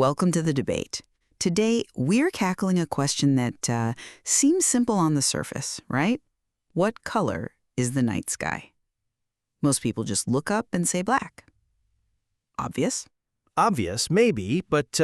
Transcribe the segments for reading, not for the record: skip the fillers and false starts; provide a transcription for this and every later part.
Welcome to the debate. Today, we're cackling a question that seems simple on the surface, right? What color is the night sky? Most people just look up and say black. Obvious? Obvious, maybe, but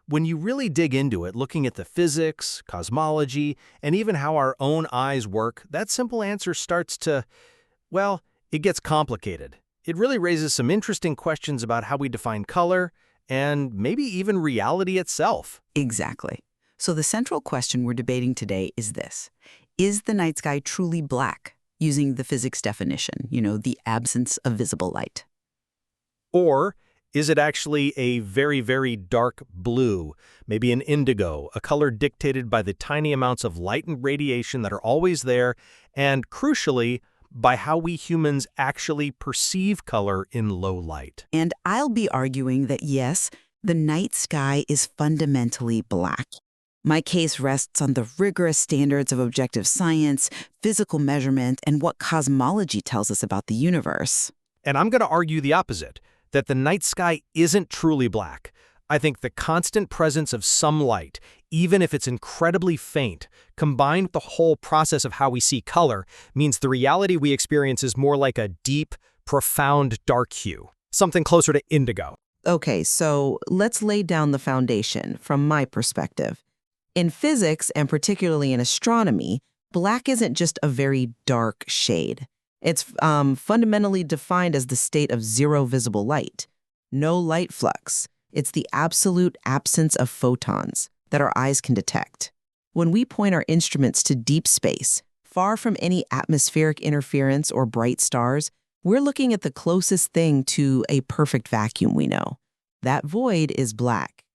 when you really dig into it, looking at the physics, cosmology, and even how our own eyes work, that simple answer starts to, well, it gets complicated. It really raises some interesting questions about how we define color, and maybe even reality itself. Exactly. So the central question we're debating today is this. Is the night sky truly black, using the physics definition, the absence of visible light? Or is it actually a very, very dark blue, maybe an indigo, a color dictated by the tiny amounts of light and radiation that are always there, and crucially, by how we humans actually perceive color in low light? And I'll be arguing that yes, the night sky is fundamentally black. My case rests on the rigorous standards of objective science, physical measurement, and what cosmology tells us about the universe. And I'm going to argue the opposite, that the night sky isn't truly black. I think the constant presence of some light, even if it's incredibly faint, combined with the whole process of how we see color, means the reality we experience is more like a deep, profound dark hue, something closer to indigo. Okay, so let's lay down the foundation from my perspective. In physics, and particularly in astronomy, black isn't just a very dark shade. It's fundamentally defined as the state of zero visible light. No light flux. It's the absolute absence of photons that our eyes can detect. When we point our instruments to deep space, far from any atmospheric interference or bright stars, we're looking at the closest thing to a perfect vacuum we know. That void is black.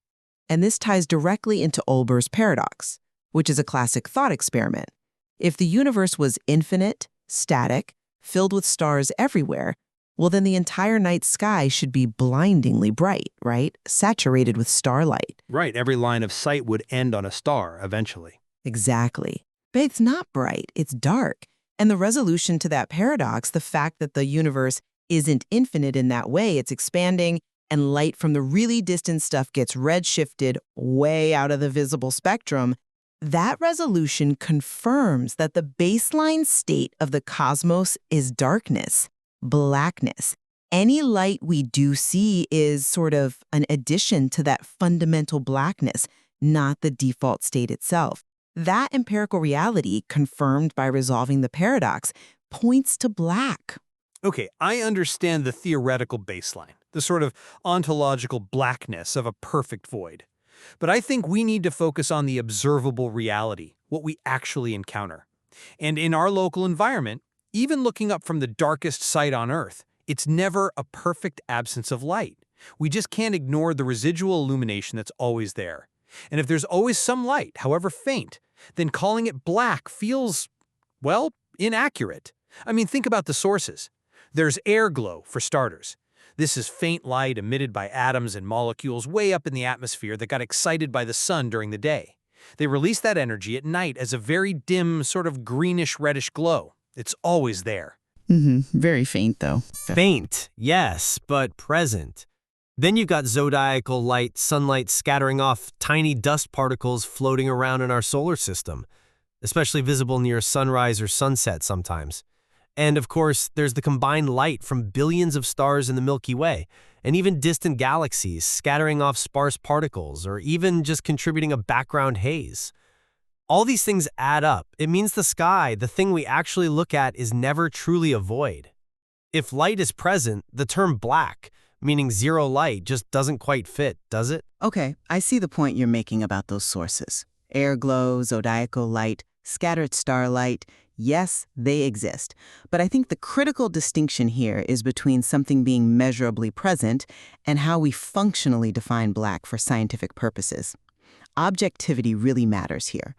And this ties directly into Olber's paradox, which is a classic thought experiment. If the universe was infinite, static, filled with stars everywhere, well, then the entire night sky should be blindingly bright, right? Saturated with starlight. Right, every line of sight would end on a star eventually. Exactly. But it's not bright, it's dark. And the resolution to that paradox, the fact that the universe isn't infinite in that way, it's expanding, and light from the really distant stuff gets redshifted way out of the visible spectrum, that resolution confirms that the baseline state of the cosmos is darkness, blackness. Any light we do see is sort of an addition to that fundamental blackness, not the default state itself. That empirical reality, confirmed by resolving the paradox, points to black. Okay, I understand the theoretical baseline, the sort of ontological blackness of a perfect void. But I think we need to focus on the observable reality, what we actually encounter. And in our local environment, even looking up from the darkest site on Earth, it's never a perfect absence of light. We just can't ignore the residual illumination that's always there. And if there's always some light, however faint, then calling it black feels, well, inaccurate. I mean, think about the sources. There's airglow, for starters. This is faint light emitted by atoms and molecules way up in the atmosphere that got excited by the sun during the day. They release that energy at night as a very dim, sort of greenish-reddish glow. It's always there. Very faint, though. Faint, yes, but present. Then you've got zodiacal light, sunlight scattering off tiny dust particles floating around in our solar system, especially visible near sunrise or sunset sometimes. And of course, there's the combined light from billions of stars in the Milky Way, and even distant galaxies scattering off sparse particles or even just contributing a background haze. All these things add up. It means the sky, the thing we actually look at, is never truly a void. If light is present, the term black, meaning zero light, just doesn't quite fit, does it? Okay, I see the point you're making about those sources. Airglow, zodiacal light, scattered starlight. Yes, they exist. But I think the critical distinction here is between something being measurably present and how we functionally define black for scientific purposes. Objectivity really matters here.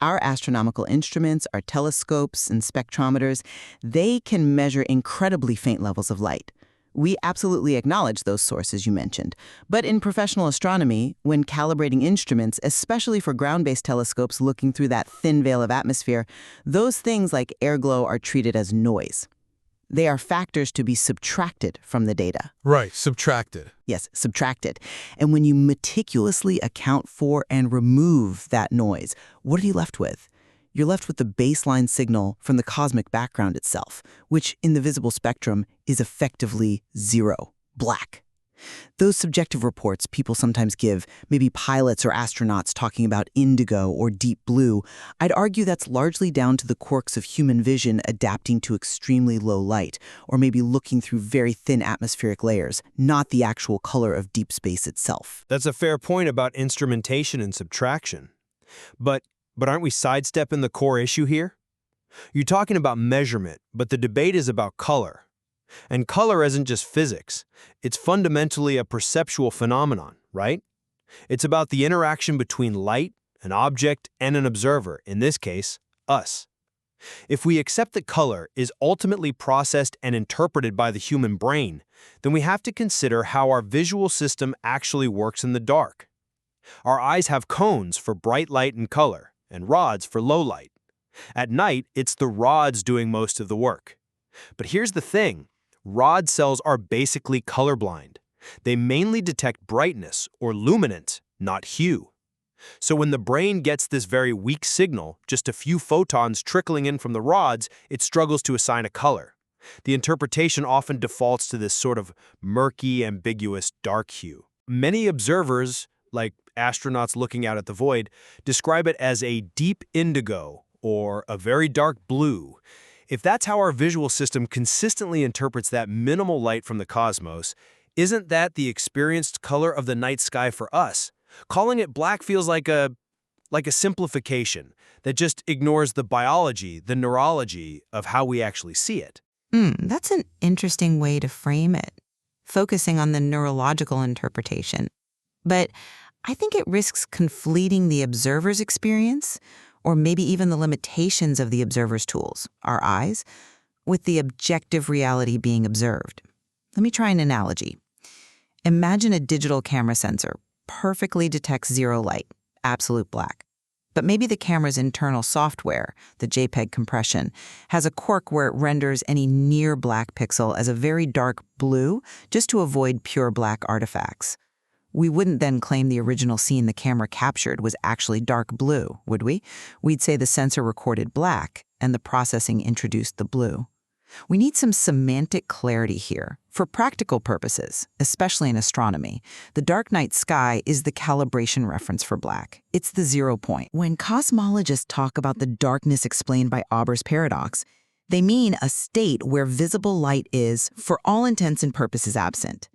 Our astronomical instruments, our telescopes and spectrometers, they can measure incredibly faint levels of light. We absolutely acknowledge those sources you mentioned. But in professional astronomy, when calibrating instruments, especially for ground-based telescopes looking through that thin veil of atmosphere, those things like airglow are treated as noise. They are factors to be subtracted from the data. Right, subtracted. Yes, subtracted. And when you meticulously account for and remove that noise, what are you left with? You're left with the baseline signal from the cosmic background itself, which in the visible spectrum is effectively zero, black. Those subjective reports people sometimes give, maybe pilots or astronauts talking about indigo or deep blue, I'd argue that's largely down to the quirks of human vision adapting to extremely low light, or maybe looking through very thin atmospheric layers, not the actual color of deep space itself. That's a fair point about instrumentation and subtraction. But aren't we sidestepping the core issue here? You're talking about measurement, but the debate is about color. And color isn't just physics. It's fundamentally a perceptual phenomenon, right? It's about the interaction between light, an object, and an observer, in this case, us. If we accept that color is ultimately processed and interpreted by the human brain, then we have to consider how our visual system actually works in the dark. Our eyes have cones for bright light and color, and rods for low light. At night, it's the rods doing most of the work. But here's the thing. Rod cells are basically colorblind. They mainly detect brightness or luminance, not hue. So when the brain gets this very weak signal, just a few photons trickling in from the rods, it struggles to assign a color. The interpretation often defaults to this sort of murky, ambiguous dark hue. Many observers, like astronauts looking out at the void, describe it as a deep indigo or a very dark blue. If that's how our visual system consistently interprets that minimal light from the cosmos, isn't that the experienced color of the night sky for us? Calling it black feels like a simplification that just ignores the biology, the neurology of how we actually see it. That's an interesting way to frame it, focusing on the neurological interpretation. But I think it risks conflating the observer's experience, or maybe even the limitations of the observer's tools, our eyes, with the objective reality being observed. Let me try an analogy. Imagine a digital camera sensor perfectly detects zero light, absolute black. But maybe the camera's internal software, the JPEG compression, has a quirk where it renders any near black pixel as a very dark blue just to avoid pure black artifacts. We wouldn't then claim the original scene the camera captured was actually dark blue, would we? We'd say the sensor recorded black, and the processing introduced the blue. We need some semantic clarity here. For practical purposes, especially in astronomy, the dark night sky is the calibration reference for black. It's the 0 point. When cosmologists talk about the darkness explained by Auber's paradox, they mean a state where visible light is, for all intents and purposes, absent.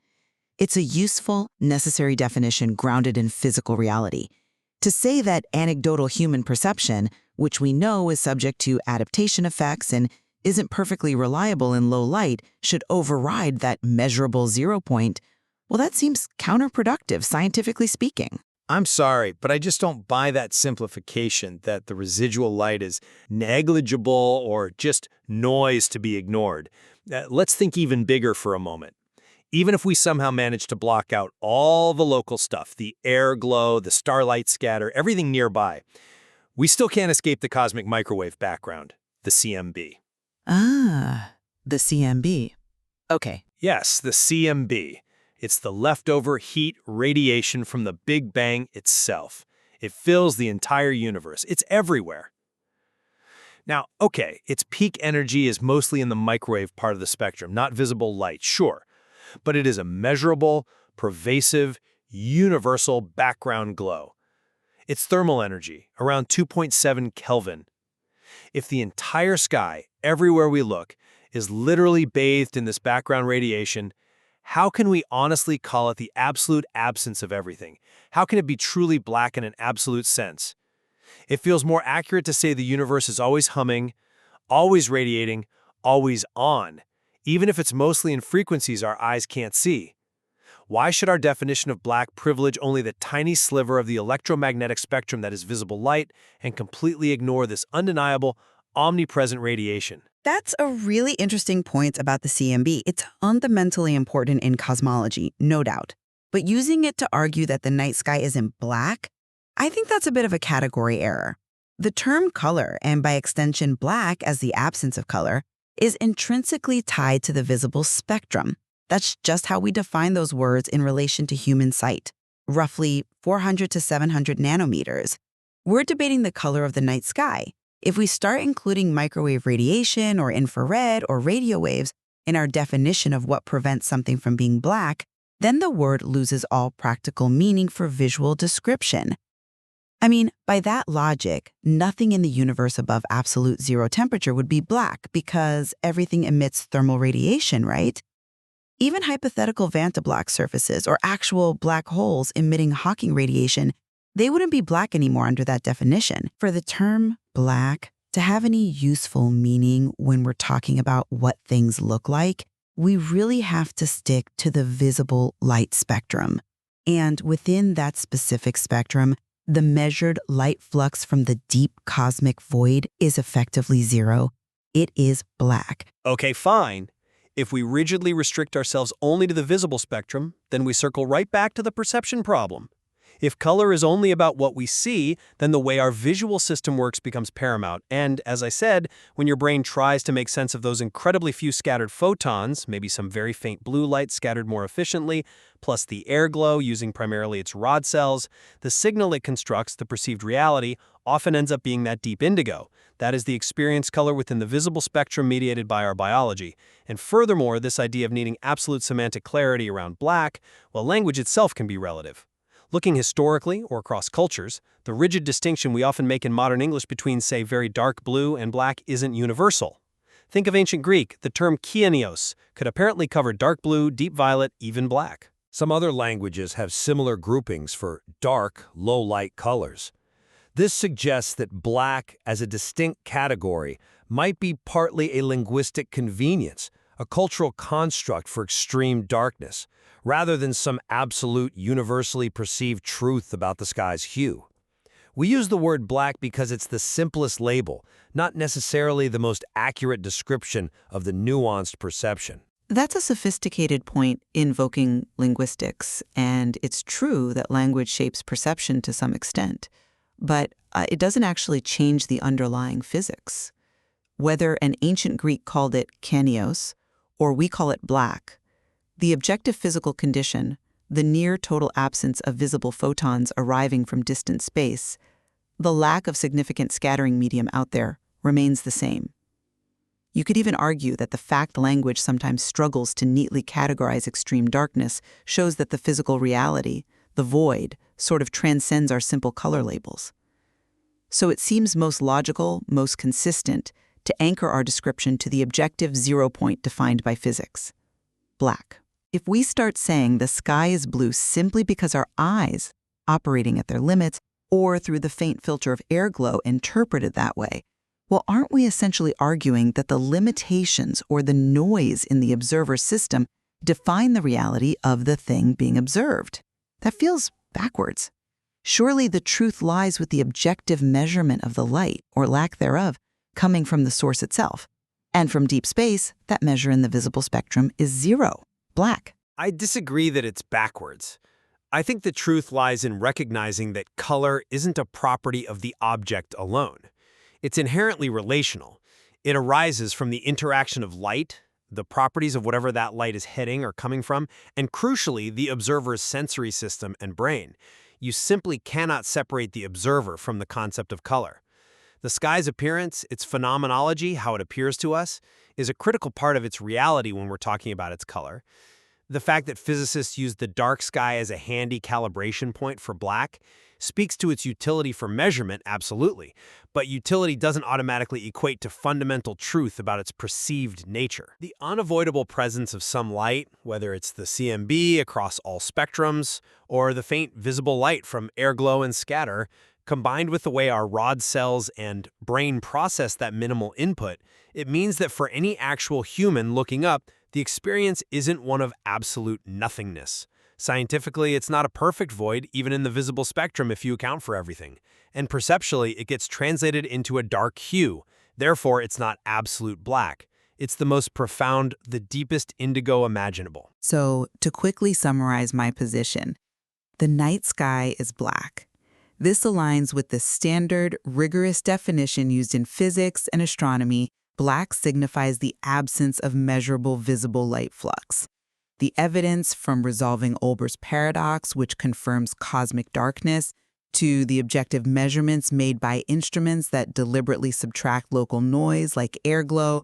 It's a useful, necessary definition grounded in physical reality. To say that anecdotal human perception, which we know is subject to adaptation effects and isn't perfectly reliable in low light, should override that measurable 0 point, well, that seems counterproductive, scientifically speaking. I'm sorry, but I just don't buy that simplification that the residual light is negligible or just noise to be ignored. Let's think even bigger for a moment. Even if we somehow manage to block out all the local stuff, the airglow, the starlight scatter, everything nearby, we still can't escape the cosmic microwave background, the CMB. Ah, the CMB. Okay. Yes, the CMB. It's the leftover heat radiation from the Big Bang itself. It fills the entire universe. It's everywhere. Now, okay, its peak energy is mostly in the microwave part of the spectrum, not visible light, sure. But it is a measurable, pervasive, universal background glow. It's thermal energy, around 2.7 Kelvin. If the entire sky, everywhere we look, is literally bathed in this background radiation, how can we honestly call it the absolute absence of everything? How can it be truly black in an absolute sense? It feels more accurate to say the universe is always humming, always radiating, always on, even if it's mostly in frequencies our eyes can't see. Why should our definition of black privilege only the tiny sliver of the electromagnetic spectrum that is visible light and completely ignore this undeniable, omnipresent radiation? That's a really interesting point about the CMB. It's fundamentally important in cosmology, no doubt. But using it to argue that the night sky isn't black, I think that's a bit of a category error. The term color, and by extension black as the absence of color, is intrinsically tied to the visible spectrum. That's just how we define those words in relation to human sight, roughly 400 to 700 nanometers. We're debating the color of the night sky. If we start including microwave radiation or infrared or radio waves in our definition of what prevents something from being black, then the word loses all practical meaning for visual description. I mean, by that logic, nothing in the universe above absolute zero temperature would be black because everything emits thermal radiation, right? Even hypothetical vantablack surfaces or actual black holes emitting Hawking radiation, they wouldn't be black anymore under that definition. For the term black to have any useful meaning when we're talking about what things look like, we really have to stick to the visible light spectrum. And within that specific spectrum, the measured light flux from the deep cosmic void is effectively zero. It is black. Okay, fine. If we rigidly restrict ourselves only to the visible spectrum, then we circle right back to the perception problem. If color is only about what we see, then the way our visual system works becomes paramount. And, as I said, when your brain tries to make sense of those incredibly few scattered photons, maybe some very faint blue light scattered more efficiently, plus the airglow using primarily its rod cells, the signal it constructs, the perceived reality, often ends up being that deep indigo. That is the experienced color within the visible spectrum mediated by our biology. And furthermore, this idea of needing absolute semantic clarity around black, well, language itself can be relative. Looking historically or across cultures, the rigid distinction we often make in modern English between, say, very dark blue and black isn't universal. Think of ancient Greek. The term kianios could apparently cover dark blue, deep violet, even black. Some other languages have similar groupings for dark, low-light colors. This suggests that black as a distinct category might be partly a linguistic convenience, a cultural construct for extreme darkness, rather than some absolute, universally perceived truth about the sky's hue. We use the word black because it's the simplest label, not necessarily the most accurate description of the nuanced perception. That's a sophisticated point invoking linguistics, and it's true that language shapes perception to some extent. But it doesn't actually change the underlying physics. Whether an ancient Greek called it kanios, or we call it black, the objective physical condition, the near total absence of visible photons arriving from distant space, the lack of significant scattering medium out there, remains the same. You could even argue that the fact language sometimes struggles to neatly categorize extreme darkness shows that the physical reality, the void, sort of transcends our simple color labels. So it seems most logical, most consistent, to anchor our description to the objective zero point defined by physics: black. If we start saying the sky is blue simply because our eyes, operating at their limits, or through the faint filter of airglow, interpret it that way, well, aren't we essentially arguing that the limitations or the noise in the observer system define the reality of the thing being observed? That feels backwards. Surely the truth lies with the objective measurement of the light, or lack thereof, coming from the source itself. And from deep space, that measure in the visible spectrum is zero, black. I disagree that it's backwards. I think the truth lies in recognizing that color isn't a property of the object alone. It's inherently relational. It arises from the interaction of light, the properties of whatever that light is heading or coming from, and crucially, the observer's sensory system and brain. You simply cannot separate the observer from the concept of color. The sky's appearance, its phenomenology, how it appears to us, is a critical part of its reality when we're talking about its color. The fact that physicists use the dark sky as a handy calibration point for black speaks to its utility for measurement, absolutely, but utility doesn't automatically equate to fundamental truth about its perceived nature. The unavoidable presence of some light, whether it's the CMB across all spectrums, or the faint visible light from airglow and scatter, combined with the way our rod cells and brain process that minimal input, it means that for any actual human looking up, the experience isn't one of absolute nothingness. Scientifically, it's not a perfect void, even in the visible spectrum if you account for everything. And perceptually, it gets translated into a dark hue. Therefore, it's not absolute black. It's the most profound, the deepest indigo imaginable. So, to quickly summarize my position, the night sky is black. This aligns with the standard, rigorous definition used in physics and astronomy Black signifies the absence of measurable visible light flux. The evidence from resolving Olber's paradox, which confirms cosmic darkness, to the objective measurements made by instruments that deliberately subtract local noise like airglow,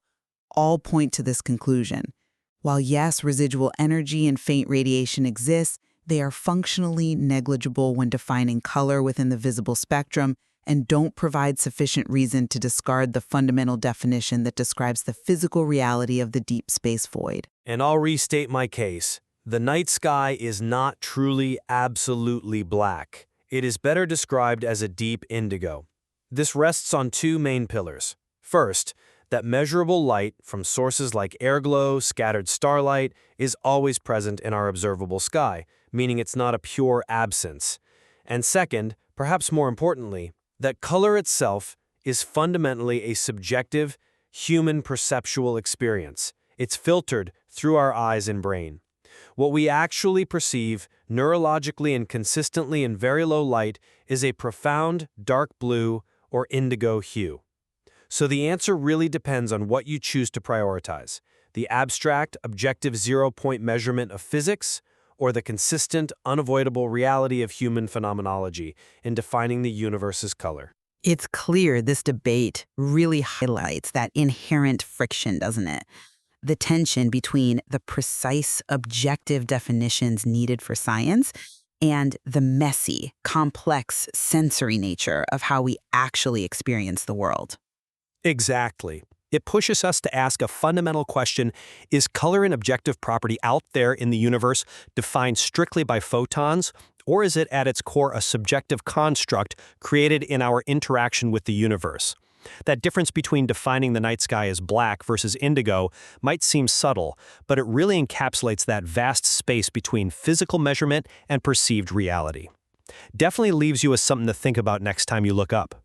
all point to this conclusion. While yes, residual energy and faint radiation exists, they are functionally negligible when defining color within the visible spectrum and don't provide sufficient reason to discard the fundamental definition that describes the physical reality of the deep space void. And I'll restate my case. The night sky is not truly absolutely black. It is better described as a deep indigo. This rests on two main pillars. First, that measurable light from sources like airglow, scattered starlight, is always present in our observable sky, meaning it's not a pure absence. And second, perhaps more importantly, that color itself is fundamentally a subjective, human perceptual experience. It's filtered through our eyes and brain. What we actually perceive neurologically and consistently in very low light is a profound dark blue or indigo hue. So the answer really depends on what you choose to prioritize: the abstract, objective zero-point measurement of physics, or the consistent, unavoidable reality of human phenomenology in defining the universe's color. It's clear this debate really highlights that inherent friction, doesn't it? The tension between the precise, objective definitions needed for science and the messy, complex, sensory nature of how we actually experience the world. Exactly. It pushes us to ask a fundamental question: is color an objective property out there in the universe defined strictly by photons, or is it at its core a subjective construct created in our interaction with the universe? That difference between defining the night sky as black versus indigo might seem subtle, but it really encapsulates that vast space between physical measurement and perceived reality. Definitely leaves you with something to think about next time you look up.